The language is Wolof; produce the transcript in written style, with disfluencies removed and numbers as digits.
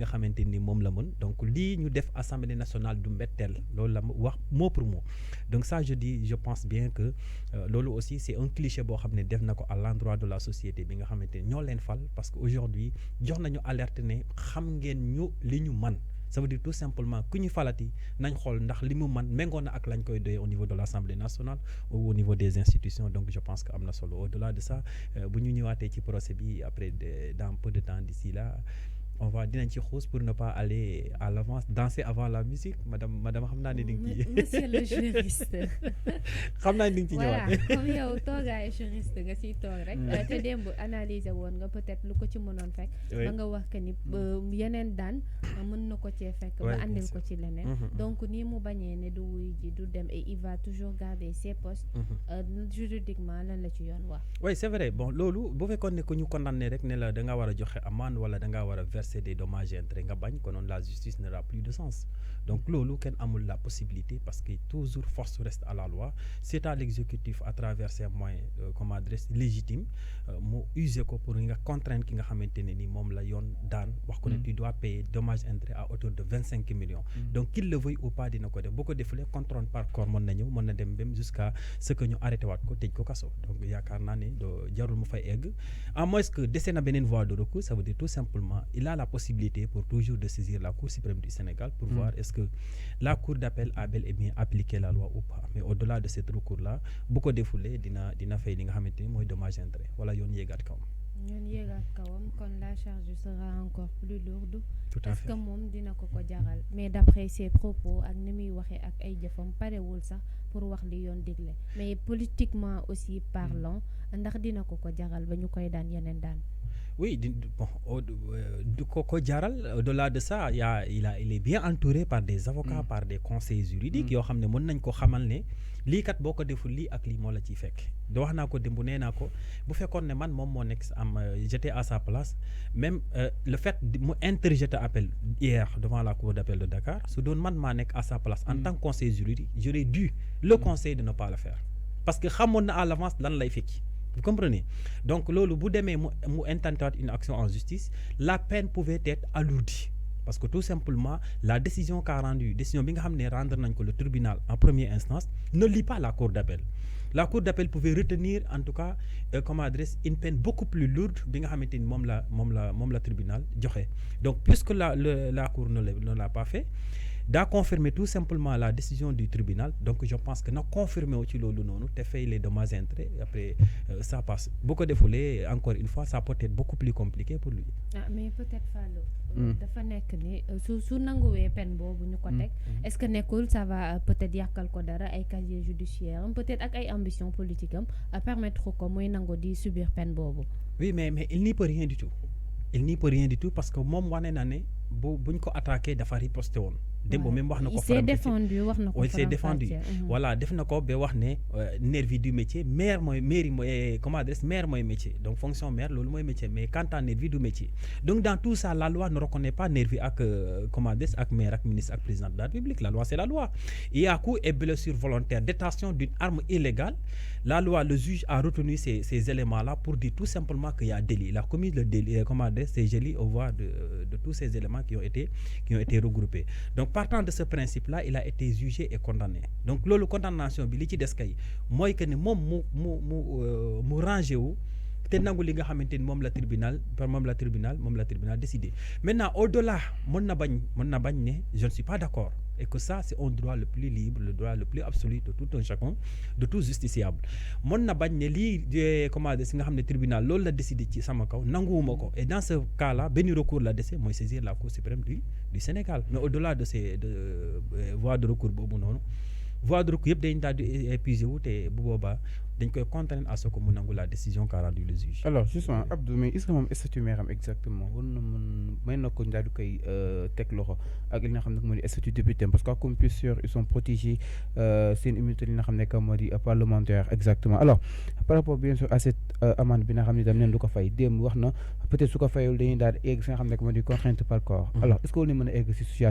xamante ni moom la mën donc lii ñu def assemblée nationale du mbetteel loolu la wax mot pour mot donc ça je pense bien que loolu aussi c'est un cliché boo xam ne def na ko à l'endroit de la société bi nga xamante ni ñoo leen fal parce que aujourd'hui jox nañu alerte ne xam ngeen ñu li ñu man ça veut dire tout simplement ku ñu falati nañ xool ndax li mu man méngoo na ak lañ koy doyee au niveau de l'Assemblée nationale ou au niveau des institutions donc je pense que am na solo au-delà de ça bu ñu ñëwaatee ci procès bi après dans peu de temps d'ici là on va dinañ ci xuus pour ne pas aller à l'avance danser avant la musique madame xam naa ne di nga ci monsieur le juriste xam naa ne di nga ci ñëwaat voilà comme yow toogaayu juriste nga siy toog rek te démb analyser woon nga peut-être lu ko ci mënoon fekk ba nga wax que ni yeneen daan mën na ko cee fekk ba andil ko ci leneen donc nii mu bañee ne du wuy ji du dem et il va toujours garder ses postes juridiquement lan la ci yoon wax oui c'est vrai bon loolu bu fekkoon ne ko ñu condamné rek ne la da nga war a joxe amende wala da nga war a verser des dommages et intérêts nga bañ konoon la justice n'aura plus de sens donc loolu kenn amul la possibilité parce que toujours force reste à la loi c'est à l'exécutif à travers ses moyens comme adresse légitime mu user ko pour nga contraindre ki nga xamante ne ni moom la yoon daan wax ko ne tu dois payer dommages et intérêts à hauteur de 25 millions donc qu'il le veuille ou pas dina ko def boo ko defulee contrôle par corps mën na ñëw mën na dem même jusqu'à ce que ñu arrêté waat ko tëj ko kaso donc yaakaar naa ne jarul mu fay egg à moins que dese na beneen voie de recours ça veut dire tout simplement il a la possibilité pour toujours de saisir la Cour suprême du Sénégal pour voir est-ce que la Cour d'appel a bel et bien appliqué la loi ou pas mais au-delà de cet recours-là bu ko defulee dina fay li nga xamante ni mooy dommage intérêt wala yoon yéegaat kawam. ñoon yéegaat kawam kon la charge sera encore plus lourde. tout à fait parce que moom dina ko jaral mais d'après ses propos ak ni muy waxee ak ay jëfam parewul sax pour wax li yoon digle mais politiquement aussi parlant ndax dina ko jaral ba ñu koy daan yeneen daan. Oui, bon, au-delà de ça, il est bien entouré par des avocats, par des conseils juridiques. Yo xamné mën nañ ko xamal né li kat boko deful li ak li mo la ci fekk. Do wax nako dembu néna ko bu fekkone ne man mom mo nek am j'étais à sa place même le fait mu interjeter appel hier devant la cour d'appel de Dakar su doon man ma nek à sa place en tant que conseiller juridique, j'aurais dû le conseiller de ne pas le faire parce que xamone na à l'avance lan lay fekki. Vous comprenez? Donc, lolo, bu démé mu intenté une action en justice, la peine pouvait être alourdie. Parce que tout simplement, la décision qu'a rendue, décision bi nga xamné rendre nañ ko le tribunal en première instance, ne lie pas la cour d'appel. La cour d'appel pouvait retenir en tout cas comme adresse une peine beaucoup plus lourde bi nga xamante ni mom la tribunal joxé. Donc puisque la cour ne l'a pas fait, d'a confirmer tout simplement la décision du tribunal. Donc je pense que n'a confirmé aussi lolu nonu té fait les dommages et intérêts après ça passe. Beaucoup de foulées encore une fois ça peut être beaucoup plus compliqué pour lui. Ah mais peut-être Fallou dafa nek ni su nanguwé peine bobu ñu ko tek est-ce que nekul ça va peut-être yakal ko dara ay casier judiciaire peut-être ak ay ambition politique am permettre ko moy nango di subir peine bobu. Oui mais il n'y peut rien du tout. Il n'y peut rien du tout parce que mom wané na né buñ ko attaquer dafa riposter won. Dembo même wax nako il s'est défendu wax nako il s'est défendu voilà def nako be wax né nervi du métier maire moy comment adresse maire moy métier donc fonction maire lolu moy métier mais quand on nervi du métier donc dans tout ça la loi ne reconnaît pas nervi ak comment adresse ak maire ak ministre ak président de la République la loi c'est la loi il y a coup et blessure volontaire détention d'une arme illégale la loi le juge a retenu ces éléments là pour dire tout simplement qu'il y a délit il a commis le délit comment adresse c'est délit au voir de tous ces éléments qui ont été regroupés donc partant de ce principe-là, il a été jugé et condamné. Donc, la condamnation, bi li ci des kay moy que ne mom mu rangé wu té nangu li nga xamanteni mom la tribunal décidé. Maintenant, au-delà, mën na bañ né je ne suis pas d'accord et que ça c'est un droit le plus libre, le droit le plus absolu de tout un chacun, de tout justiciable. Mën na bañ né li comment dire nga xamné tribunal loolu la décidé ci sama kaw nanguwuma ko et dans ce cas-là ben recours la décès moy saisir la Cour suprême du Sénégal. Mais au-delà de ces voies de recours bobu noonu voie de recours yëpp dañ daal di épuisé wu te bu boobaa dañ koy contraindre à ce que mu nangu la décision qu'a rendu le juge. Alors justement Abdou mais est-ce que moom statut maire am exactement war na mën may na ko daal di koy teg loxo ak li nga xam ne moo di statut député parce que comme plusieurs ils sont protégés seen immunité li nga xam ne que moo di parlementaire exactement. Alors par rapport bien sûr à cette amende bi nga xam ne dam neen du ko fay démb wax na peut-être su ko fayul dañuy daal di egg si nga xam ne moo di contrainte par corps. Alors est-ce que war na mën a egg si situation